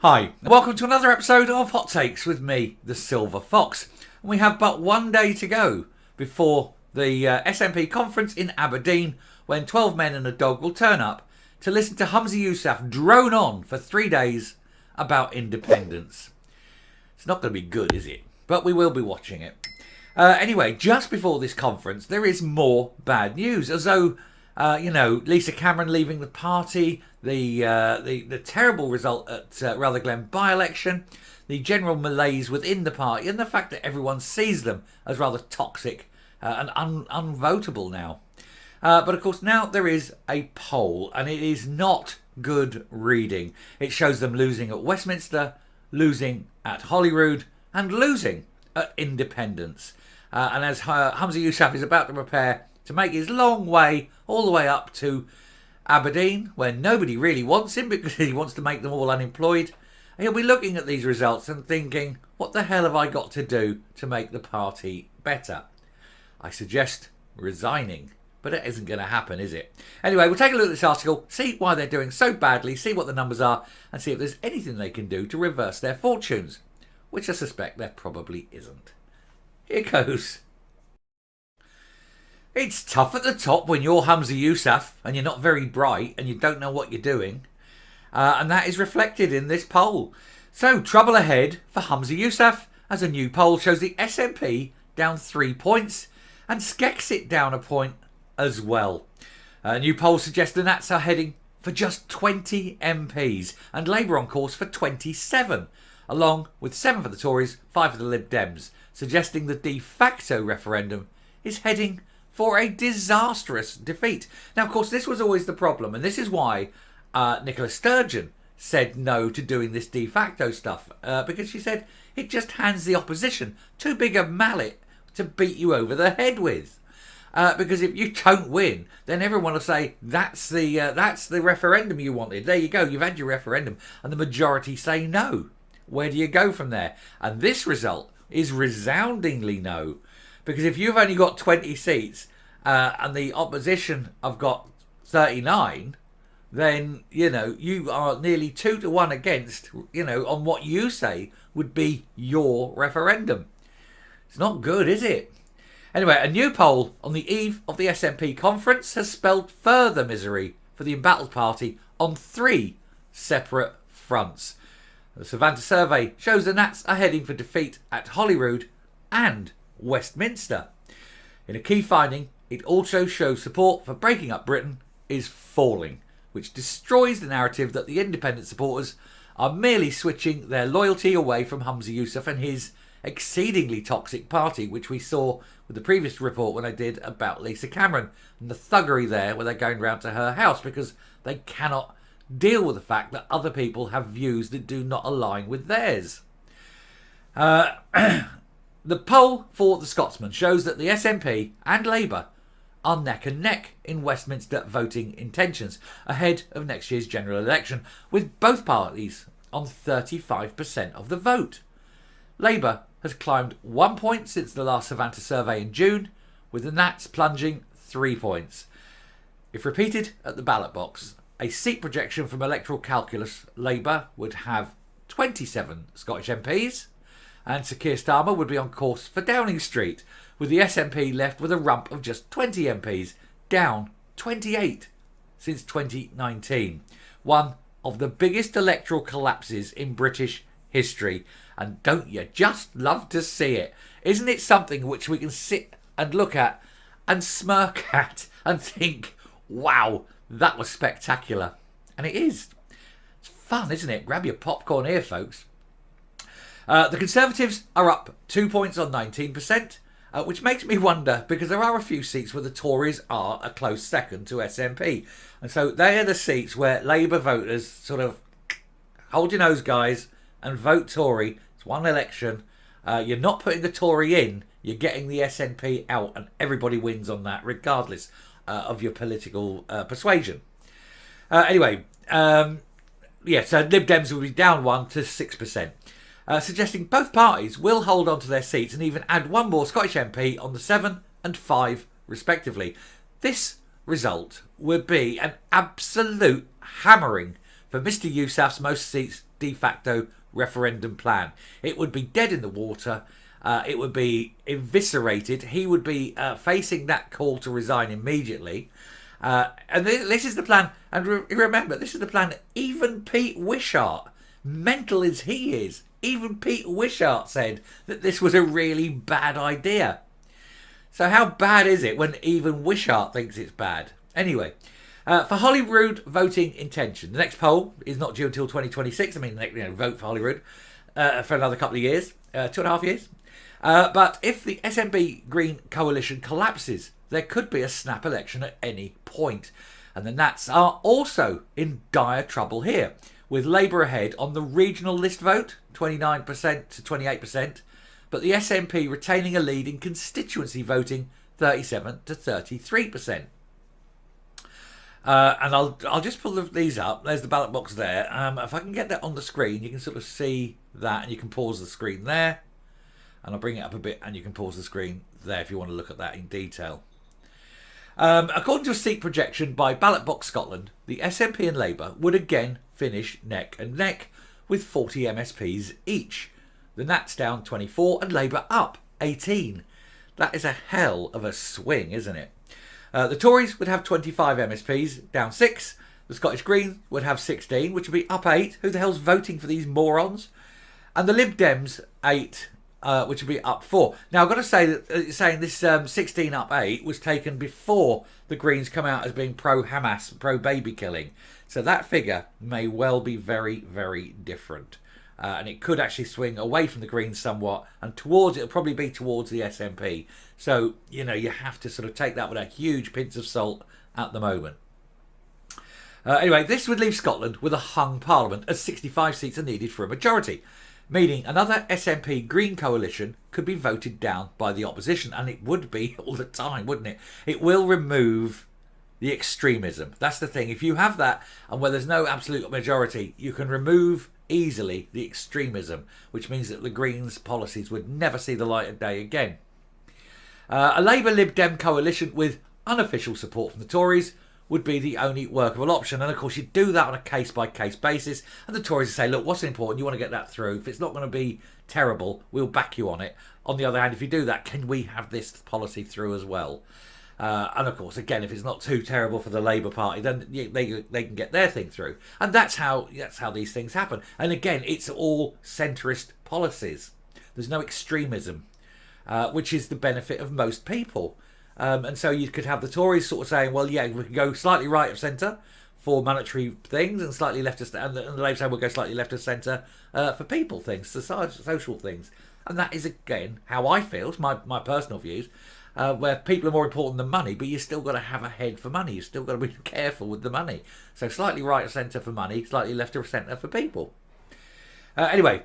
Hi, and welcome to another episode of Hot Takes with me, the Silver Fox. And we have but one day to go before the SNP conference in Aberdeen, when 12 men and a dog will turn up to listen to Humza Yousaf drone on for 3 days about independence. It's not going to be good, is it? But we will be watching it. Anyway, just before this conference, there is more bad news, as though Lisa Cameron leaving the party, the terrible result at Rutherglen by-election, the general malaise within the party, and the fact that everyone sees them as rather toxic and unvotable now. But of course now there is a poll, and it is not good reading. It shows them losing at Westminster, losing at Holyrood, and losing at Independence. And as Humza Yousaf is about to prepare to make his long way all the way up to Aberdeen, where nobody really wants him because he wants to make them all unemployed, he'll be looking at these results and thinking, what the hell have I got to do to make the party better? I suggest resigning, but it isn't going to happen, is it? Anyway, we'll take a look at this article, see why they're doing so badly, see what the numbers are, and see if there's anything they can do to reverse their fortunes, which I suspect there probably isn't. Here goes. It's tough at the top when you're Humza Yousaf and you're not very bright and you don't know what you're doing. And that is reflected in this poll. So, trouble ahead for Humza Yousaf, as a new poll shows the SNP down 3 points and Skexit down a point as well. A new poll suggests the Nats are heading for just 20 MPs and Labour on course for 27, along with 7 for the Tories, 5 for the Lib Dems, suggesting the de facto referendum is heading for a disastrous defeat. Now, of course, this was always the problem, and this is why Nicola Sturgeon said no to doing this de facto stuff, because she said it just hands the opposition too big a mallet to beat you over the head with. Because if you don't win, then everyone will say that's the referendum you wanted. There you go, you've had your referendum, and the majority say no. Where do you go from there? And this result is resoundingly no. Because if you've only got 20 seats and the opposition have got 39, then, you are nearly 2-1 against, on what you say would be your referendum. It's not good, is it? Anyway, a new poll on the eve of the SNP conference has spelled further misery for the embattled party on 3 separate fronts. The Savanta survey shows the Nats are heading for defeat at Holyrood and Westminster. In a key finding, it also shows support for breaking up Britain is falling, which destroys the narrative that the independent supporters are merely switching their loyalty away from Humza Yousaf and his exceedingly toxic party, which we saw with the previous report when I did about Lisa Cameron and the thuggery there where they're going round to her house because they cannot deal with the fact that other people have views that do not align with theirs. The poll for the Scotsman shows that the SNP and Labour are neck and neck in Westminster voting intentions ahead of next year's general election, with both parties on 35% of the vote. Labour has climbed 1 point since the last Savanta survey in June, with the Nats plunging 3 points. If repeated at the ballot box, a seat projection from electoral calculus, Labour would have 27 Scottish MPs, and Sir Keir Starmer would be on course for Downing Street, with the SNP left with a rump of just 20 MPs, down 28 since 2019. One of the biggest electoral collapses in British history, and don't you just love to see it? Isn't it something which we can sit and look at and smirk at and think, wow, that was spectacular? And it is. It's fun, isn't it? Grab your popcorn here, folks. The Conservatives are up 2 points on 19%, which makes me wonder, because there are a few seats where the Tories are a close second to SNP. And so they are the seats where Labour voters sort of hold your nose, guys, and vote Tory. It's one election. You're not putting the Tory in, you're getting the SNP out, and everybody wins on that, regardless of your political persuasion. So Lib Dems will be down 1 to 6%. Suggesting both parties will hold on to their seats and even add one more Scottish MP on the 7 and 5 respectively. This result would be an absolute hammering for Mr Yousaf's most seats de facto referendum plan. It would be dead in the water. It would be eviscerated. He would be facing that call to resign immediately. And this is the plan. And remember, this is the plan. Even Pete Wishart, mental as he is, even Pete Wishart said that this was a really bad idea. So how bad is it when even Wishart thinks it's bad? Anyway, for Holyrood voting intention, the next poll is not due until 2026. I mean, vote for Holyrood for another couple of years, 2.5 years. But if the SNP Green coalition collapses, there could be a snap election at any point. And the Nats are also in dire trouble here, with Labour ahead on the regional list vote, 29% to 28%, but the SNP retaining a lead in constituency voting, 37 to 33%. And I'll just pull these up. There's the ballot box there. If I can get that on the screen, you can sort of see that, and you can pause the screen there. And I'll bring it up a bit, and you can pause the screen there if you want to look at that in detail. According to a seat projection by Ballot Box Scotland, the SNP and Labour would again finish neck and neck with 40 MSPs each. The Nats down 24 and Labour up 18. That is a hell of a swing, isn't it? The Tories would have 25 MSPs, down 6. The Scottish Greens would have 16, which would be up 8. Who the hell's voting for these morons? And the Lib Dems, 8. Which would be up 4. Now, I've got to say that saying this 16 up 8 was taken before the Greens come out as being pro-Hamas, pro-baby killing. So that figure may well be very, very different. And it could actually swing away from the Greens somewhat and towards, it'll probably be towards the SNP. So, you have to sort of take that with a huge pinch of salt at the moment. Anyway, this would leave Scotland with a hung parliament as 65 seats are needed for a majority, meaning another SNP Green coalition could be voted down by the opposition, and it would be all the time, wouldn't it? It will remove the extremism. That's the thing. If you have that, and where there's no absolute majority, you can remove easily the extremism, which means that the Greens' policies would never see the light of day again. A Labour Lib Dem coalition with unofficial support from the Tories would be the only workable option. And of course, you do that on a case-by-case basis. And the Tories say, look, what's important? You want to get that through. If it's not going to be terrible, we'll back you on it. On the other hand, if you do that, can we have this policy through as well? And of course, again, if it's not too terrible for the Labour Party, then they can get their thing through. And that's how these things happen. And again, it's all centrist policies. There's no extremism, which is the benefit of most people. And so you could have the Tories sort of saying, well, yeah, we can go slightly right of centre for monetary things and slightly left of and the Labour side will go slightly left of centre for people things, social things. And that is, again, how I feel. It's my personal views, where people are more important than money, but you've still got to have a head for money. You've still got to be careful with the money. So slightly right of centre for money, slightly left of centre for people. Anyway,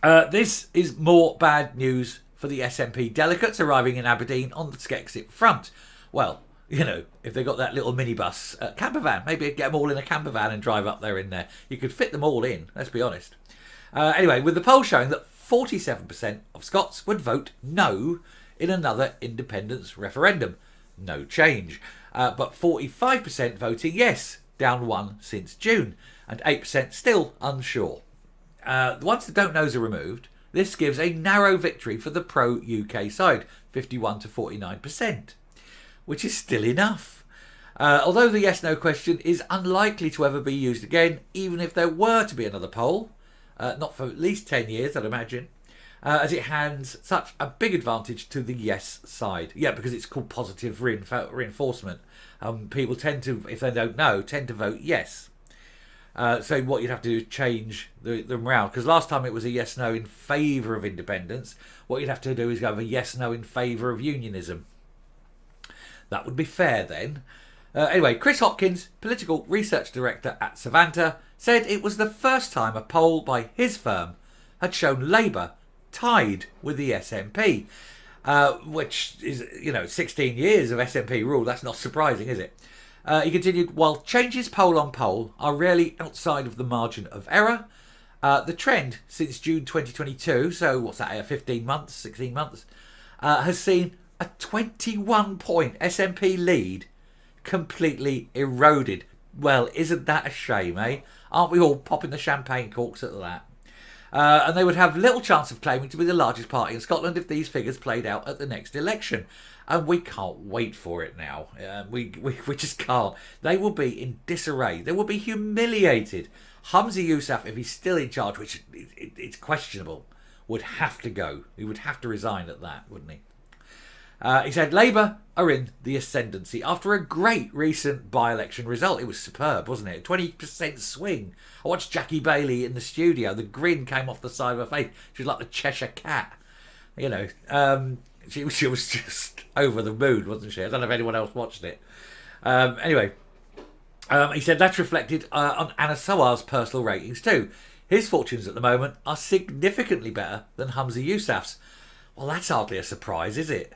this is more bad news for the SNP delegates arriving in Aberdeen on the Skexit front. Well, if they got that little minibus camper van, maybe get them all in a camper van and drive up there in there. You could fit them all in, let's be honest. Anyway, with the poll showing that 47% of Scots would vote no in another independence referendum. No change. But 45% voting yes, down 1 since June, and 8% still unsure. Once the don't knows are removed, this gives a narrow victory for the pro-UK side, 51 to 49%, which is still enough. Although the yes-no question is unlikely to ever be used again, even if there were to be another poll, not for at least 10 years, I'd imagine, as it hands such a big advantage to the yes side. Yeah, because it's called positive reinforcement. People tend to, if they don't know, tend to vote yes. So what you'd have to do is change them round. Because last time it was a yes-no in favour of independence. What you'd have to do is go a yes-no in favour of unionism. That would be fair then. Anyway, Chris Hopkins, Political Research Director at Savanta, said it was the first time a poll by his firm had shown Labour tied with the SNP. Which is, 16 years of SNP rule. That's not surprising, is it? He continued, while changes poll on poll are rarely outside of the margin of error, the trend since June 2022, so what's that, 15 months, 16 months, has seen a 21-point SNP lead completely eroded. Well, isn't that a shame, eh? Aren't we all popping the champagne corks at that? And they would have little chance of claiming to be the largest party in Scotland if these figures played out at the next election. And we can't wait for it now. We just can't. They will be in disarray. They will be humiliated. Humza Yousaf, if he's still in charge, which it's questionable, would have to go. He would have to resign at that, wouldn't he? He said Labour are in the ascendancy after a great recent by-election result. It was superb, wasn't it? 20% swing. I watched Jackie Bailey in the studio. The grin came off the side of her face. She was like the Cheshire Cat. You know, she was just over the moon, wasn't she? I don't know if anyone else watched it. Anyway, he said that's reflected on Anna Sawal's personal ratings too. His fortunes at the moment are significantly better than Humza Yousaf's. Well, that's hardly a surprise, is it?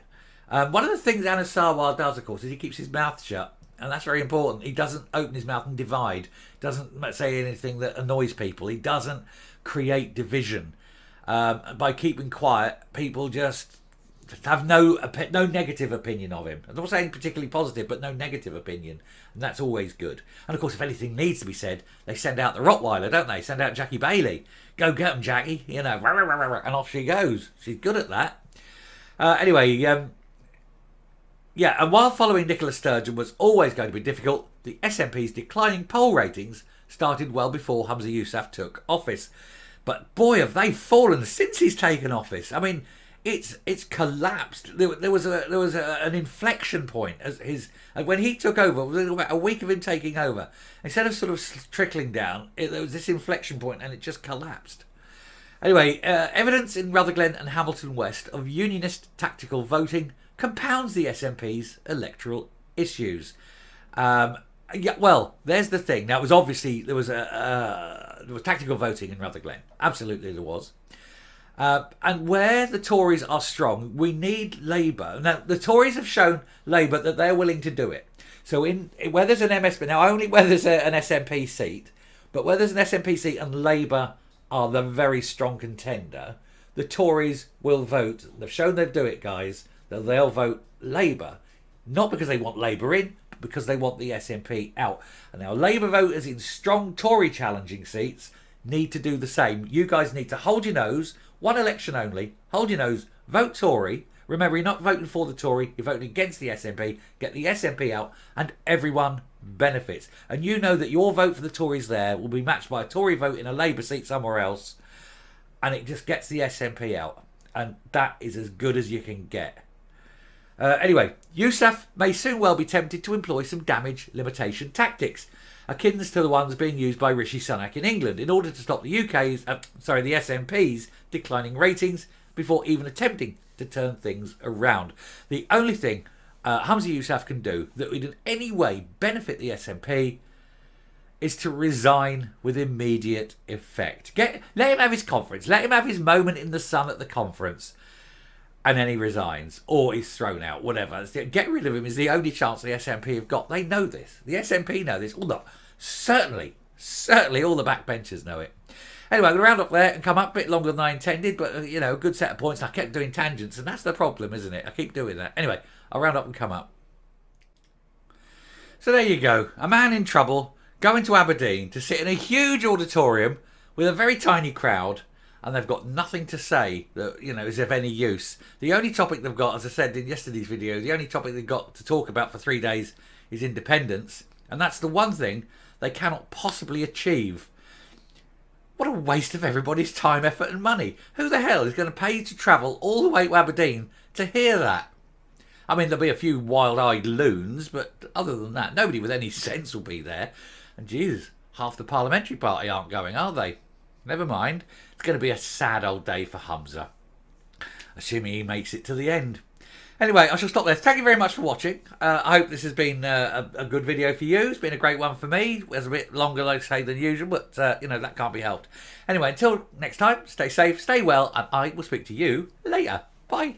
One of the things Anna Sawal does, of course, is he keeps his mouth shut. And that's very important. He doesn't open his mouth and divide. Doesn't say anything that annoys people. He doesn't create division. By keeping quiet, people just have no negative opinion of him. I'm not saying particularly positive, but no negative opinion. And that's always good. And of course, if anything needs to be said, they send out the Rottweiler, don't they? Send out Jackie Bailey. Go get him, Jackie. You know, and off she goes. She's good at that. Anyway, yeah, and while following Nicola Sturgeon was always going to be difficult, the SNP's declining poll ratings started well before Humza Yousaf took office. But boy, have they fallen since he's taken office. I mean, it's collapsed. There was an inflection point as when he took over. It was about a week of him taking over. Instead of sort of trickling down, there was this inflection point, and it just collapsed. Anyway, evidence in Rutherglen and Hamilton West of unionist tactical voting compounds the SNP's electoral issues. Yeah, well, there's the thing. Now, it was obviously there was tactical voting in Rutherglen. Absolutely, there was. And where the Tories are strong, we need Labour. Now, the Tories have shown Labour that they're willing to do it. So, where there's an MSP, now only where there's an SNP seat, but where there's an SNP seat and Labour are the very strong contender, the Tories will vote. They've shown they'll do it, guys. That they'll vote Labour, not because they want Labour in, but because they want the SNP out. And now Labour voters in strong Tory challenging seats need to do the same. You guys need to hold your nose, one election only, hold your nose, vote Tory. Remember, you're not voting for the Tory, you're voting against the SNP. Get the SNP out and everyone benefits. And you know that your vote for the Tories there will be matched by a Tory vote in a Labour seat somewhere else. And it just gets the SNP out. And that is as good as you can get. Anyway, Yousaf may soon well be tempted to employ some damage limitation tactics, akin to the ones being used by Rishi Sunak in England, in order to stop the the SNP's declining ratings before even attempting to turn things around. The only thing Humza Yousaf can do that would in any way benefit the SNP is to resign with immediate effect. Let him have his conference. Let him have his moment in the sun at the conference. And then he resigns, or he's thrown out, whatever. Get rid of him is the only chance the SNP have got. They know this. The SNP know this. Well, no, certainly all the backbenchers know it. Anyway, I'm going to round up there and come up a bit longer than I intended, but, you know, a good set of points. I kept doing tangents, and that's the problem, isn't it? I keep doing that. Anyway, I'll round up and come up. So there you go. A man in trouble going to Aberdeen to sit in a huge auditorium with a very tiny crowd, and they've got nothing to say that, you know, is of any use. The only topic they've got, as I said in yesterday's video, the only topic they've got to talk about for 3 days is independence. And that's the one thing they cannot possibly achieve. What a waste of everybody's time, effort and money. Who the hell is going to pay you to travel all the way to Aberdeen to hear that? I mean, there'll be a few wild-eyed loons, but other than that, nobody with any sense will be there. And Jesus, half the parliamentary party aren't going, are they? Never mind. It's going to be a sad old day for Humza, assuming he makes it to the end. Anyway, I shall stop there. Thank you very much for watching. I hope this has been a good video for you. It's been a great one for me. It was a bit longer, like I say, than usual, but, you know, that can't be helped. Anyway, until next time, stay safe, stay well, and I will speak to you later. Bye.